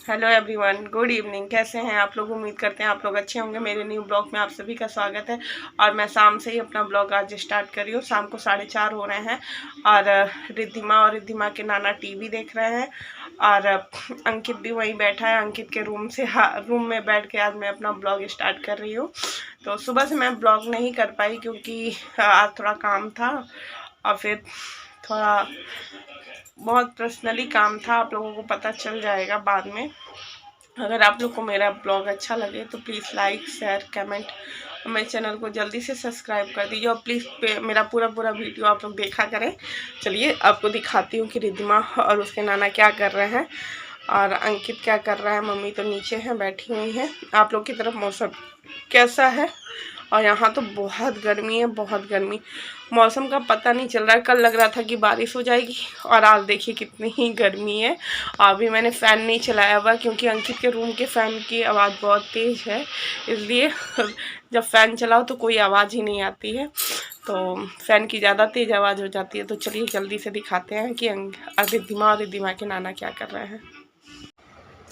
Hello everyone, good evening. कैसे हैं आप लोग? उम्मीद करते हैं आप लोग अच्छे होंगे। मेरे न्यू ब्लॉग में आप सभी का स्वागत है। और मैं शाम से ही अपना ब्लॉग आज स्टार्ट कर रही हूँ। शाम को 4:30 हो रहे हैं और रिद्धिमा और रिद्धिमा के नाना टीवी देख रहे हैं और अंकित भी वहीं बैठा है। अंकित के रूम में बैठ के आज मैं अपना ब्लॉग स्टार्ट कर रही हूँ। तो सुबह से मैं ब्लॉग नहीं कर पाई क्योंकि आज थोड़ा काम था और फिर थोड़ा बहुत पर्सनली काम था। आप लोगों को पता चल जाएगा बाद में। अगर आप लोग को मेरा ब्लॉग अच्छा लगे तो प्लीज़ लाइक शेयर कमेंट और मेरे चैनल को जल्दी से सब्सक्राइब कर दीजिए और प्लीज़ मेरा पूरा वीडियो आप लोग देखा करें। चलिए आपको दिखाती हूँ कि रिद्धिमा और उसके नाना क्या कर रहे हैं और अंकित क्या कर रहा है। मम्मी तो नीचे हैं, बैठी हुई हैं। आप लोग की तरफ मौसम कैसा है? और यहाँ तो बहुत गर्मी है, बहुत गर्मी। मौसम का पता नहीं चल रहा है। कल लग रहा था कि बारिश हो जाएगी और आज देखिए कितनी ही गर्मी है। अभी मैंने फ़ैन नहीं चलाया हुआ क्योंकि अंकित के रूम के फ़ैन की आवाज़ बहुत तेज़ है, इसलिए जब फ़ैन चलाओ तो कोई आवाज़ ही नहीं आती है। तो फ़ैन की ज़्यादा तेज़ आवाज़ हो जाती है। तो चलिए जल्दी से दिखाते हैं कि रिद्धिमा और रिद्धिमा के नाना क्या कर रहे हैं।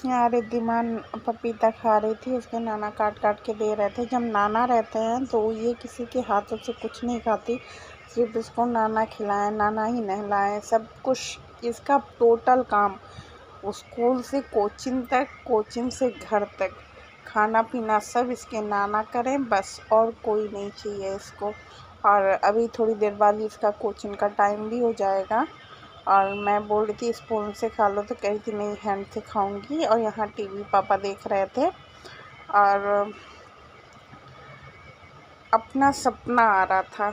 यहाँ रिद्धिमा पपीता खा रही थी, उसके नाना काट काट के दे रहे थे। जब नाना रहते हैं तो ये किसी के हाथों से कुछ नहीं खाती, सिर्फ इसको नाना खिलाएं, नाना ही नहलाएं, सब कुछ इसका टोटल काम। स्कूल से कोचिंग तक, कोचिंग से घर तक, खाना पीना सब इसके नाना करें बस, और कोई नहीं चाहिए इसको। और अभी थोड़ी देर बाद इसका कोचिंग का टाइम भी हो जाएगा और मैं बोल रही थी स्पून से खा लो तो कह रही थी नहीं हैंड से खाऊंगी। और यहाँ टीवी पापा देख रहे थे और अपना सपना आ रहा था,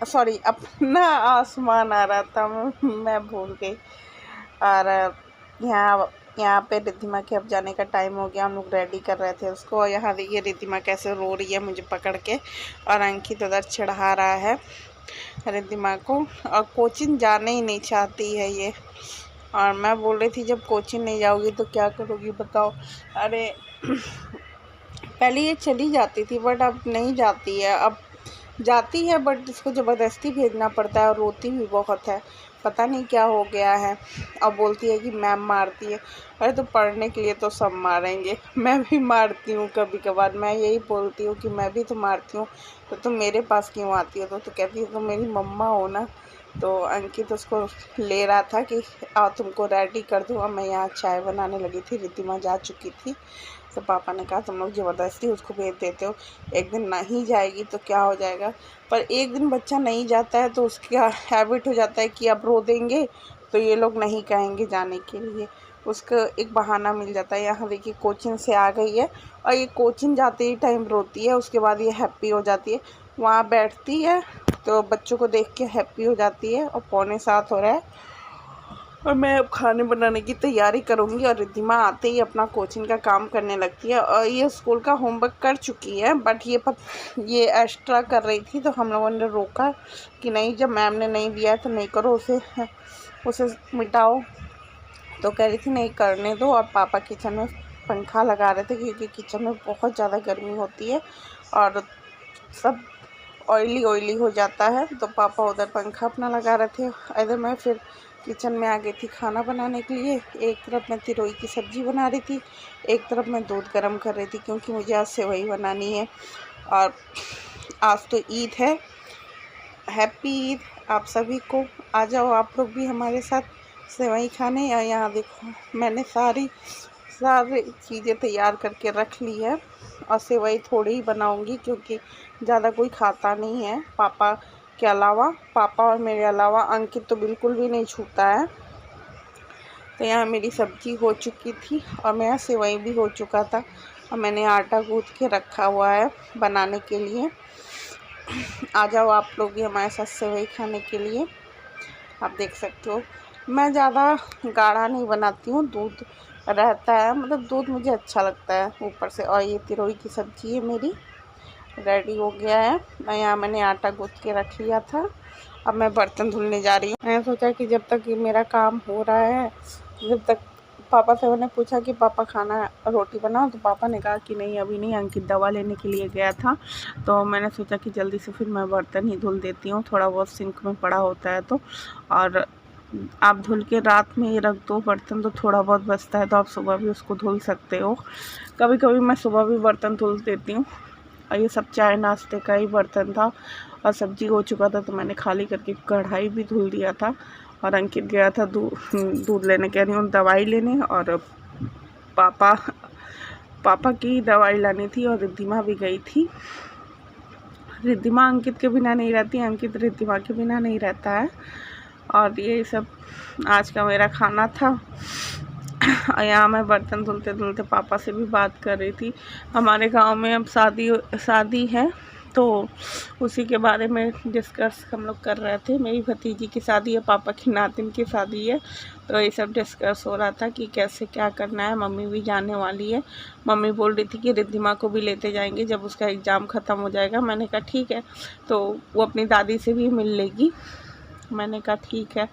सॉरी अपना आसमान आ रहा था, मैं भूल गई। और यहाँ पे रिद्धिमा के अब जाने का टाइम हो गया। हम लोग रेडी कर रहे थे उसको। और यहाँ देखिए रिद्धिमा कैसे रो रही है मुझे पकड़ के और अंकित उधर चढ़ा रहा है रिद्धिमा को। और कोचिंग जाने ही नहीं चाहती है ये। और मैं बोल रही थी जब कोचिंग नहीं जाओगी तो क्या करोगी बताओ। अरे पहले ये चली जाती थी बट अब नहीं जाती है। अब जाती है बट इसको ज़बरदस्ती भेजना पड़ता है और रोती भी बहुत है। पता नहीं क्या हो गया है। अब बोलती है कि मैम मारती है। अरे तो पढ़ने के लिए तो सब मारेंगे, मैं भी मारती हूँ कभी कभार। मैं यही बोलती हूँ कि मैं भी तो मारती हूँ, तो तुम मेरे पास क्यों आती हो? तो कहती है तुम मेरी मम्मा हो ना। तो अंकित उसको ले रहा था कि आओ तुमको रेडी कर दूँ। और मैं यहाँ चाय बनाने लगी थी, रिद्धिमा जा चुकी थी। तो पापा ने कहा तुम लोग ज़बरदस्ती उसको भेज देते हो, एक दिन नहीं जाएगी तो क्या हो जाएगा। पर एक दिन बच्चा नहीं जाता है तो उसका हैबिट हो जाता है कि अब रो देंगे तो ये लोग नहीं कहेंगे जाने के लिए, उसका एक बहाना मिल जाता है। यहाँ देखिए कोचिंग से आ गई है और ये कोचिंग जाते ही टाइम रोती है, उसके बाद ये हैप्पी हो जाती है। वहाँ बैठती है तो बच्चों को देख के हैप्पी हो जाती है। और 6:45 हो रहा है और मैं अब खाने बनाने की तैयारी करूँगी। और रिद्धिमा आते ही अपना कोचिंग का काम करने लगती है। और ये स्कूल का होमवर्क कर चुकी है बट ये एक्स्ट्रा कर रही थी तो हम लोगों ने रोका कि नहीं, जब मैम ने नहीं दिया है तो नहीं करो, उसे मिटाओ। तो कह रही थी नहीं करने दो। और पापा किचन में पंखा लगा रहे थे क्योंकि किचन में बहुत ज़्यादा गर्मी होती है और सब ऑयली हो जाता है। तो पापा उधर पंखा अपना लगा रहे थे, इधर मैं फिर किचन में आ गई थी खाना बनाने के लिए। एक तरफ मैं तिरोई की सब्ज़ी बना रही थी, एक तरफ मैं दूध गर्म कर रही थी क्योंकि मुझे आज सेवई बनानी है। और आज तो ईद है, हैप्पी ईद आप सभी को। आ जाओ आप लोग भी हमारे साथ सेवई खाने। और यहाँ देखो मैंने सारी चीज़ें तैयार करके रख ली है और सेवई थोड़ी ही बनाऊंगी क्योंकि ज़्यादा कोई खाता नहीं है पापा के अलावा। पापा और मेरे अलावा अंकित तो बिल्कुल भी नहीं छूता है। तो यहाँ मेरी सब्ज़ी हो चुकी थी और मेरा सेवई भी हो चुका था और मैंने आटा गूँथ के रखा हुआ है बनाने के लिए। आ जाओ आप लोग भी हमारे साथ सेवई खाने के लिए। आप देख सकते हो मैं ज़्यादा गाढ़ा नहीं बनाती हूँ, दूध रहता है, मतलब दूध मुझे अच्छा लगता है ऊपर से। और ये तिरोई की सब्ज़ी है मेरी रेडी हो गया है। मैंने आटा गूँथ के रख लिया था। अब मैं बर्तन धुलने जा रही हूँ। मैंने सोचा कि जब तक मेरा काम हो रहा है, जब तक पापा से मैंने पूछा कि पापा खाना रोटी बनाओ, तो पापा ने कहा कि नहीं अभी नहीं, अंकित दवा लेने के लिए गया था। तो मैंने सोचा कि जल्दी से फिर मैं बर्तन ही धुल देती हूँ, थोड़ा बहुत सिंक में पड़ा होता है तो। और आप धुल के रात में ही रख दो बर्तन तो थोड़ा बहुत बचता है तो आप सुबह भी उसको धुल सकते हो। कभी कभी मैं सुबह भी बर्तन धुल देती हूँ। और ये सब चाय नाश्ते का ही बर्तन था और सब्जी हो चुका था तो मैंने खाली करके कढ़ाई भी धुल दिया था। और अंकित गया था दूध लेने, कह रही हूँ दवाई लेने, और पापा की दवाई लानी थी, और रिद्धिमा भी गई थी। रिद्धिमा अंकित के बिना नहीं रहती, अंकित रिद्धिमा के बिना नहीं रहता है। और ये सब आज का मेरा खाना था। और यहाँ मैं बर्तन धुलते धुलते पापा से भी बात कर रही थी। हमारे गांव में अब शादी है तो उसी के बारे में डिस्कस हम लोग कर रहे थे। मेरी भतीजी की शादी है, पापा की नातिन की शादी है, तो ये सब डिस्कस हो रहा था कि कैसे क्या करना है। मम्मी भी जाने वाली है। मम्मी बोल रही थी कि रिद्धिमा को भी लेते जाएंगे जब उसका एग्ज़ाम ख़त्म हो जाएगा। मैंने कहा ठीक है, तो वो अपनी दादी से भी मिल लेगी। मैंने कहा ठीक है,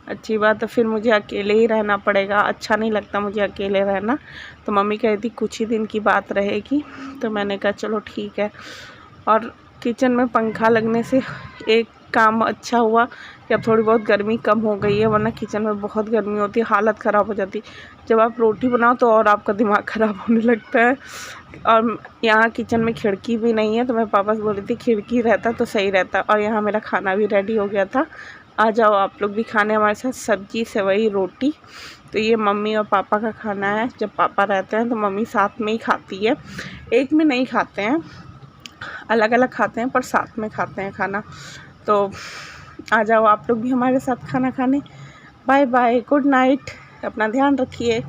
अच्छी बात है। फिर मुझे अकेले ही रहना पड़ेगा, अच्छा नहीं लगता मुझे अकेले रहना। तो मम्मी कह रही थी कुछ ही दिन की बात रहेगी, तो मैंने कहा चलो ठीक है। और किचन में पंखा लगने से एक काम अच्छा हुआ कि अब थोड़ी बहुत गर्मी कम हो गई है, वरना किचन में बहुत गर्मी होती है, हालत ख़राब हो जाती। जब आप रोटी बनाओ तो और आपका दिमाग ख़राब होने लगता है। और यहाँ किचन में खिड़की भी नहीं है, तो मैं पापा से बोल रही थी खिड़की रहता तो सही रहता। और यहाँ मेरा खाना भी रेडी हो गया था। आ जाओ आप लोग भी खाने हमारे साथ, सब्जी सेवई रोटी। तो ये मम्मी और पापा का खाना है। जब पापा रहते हैं तो मम्मी साथ में ही खाती है, एक में नहीं खाते हैं, अलग अलग खाते हैं पर साथ में खाते हैं खाना। तो आ जाओ आप लोग भी हमारे साथ खाना खाने। बाय बाय, गुड नाइट, अपना ध्यान रखिए।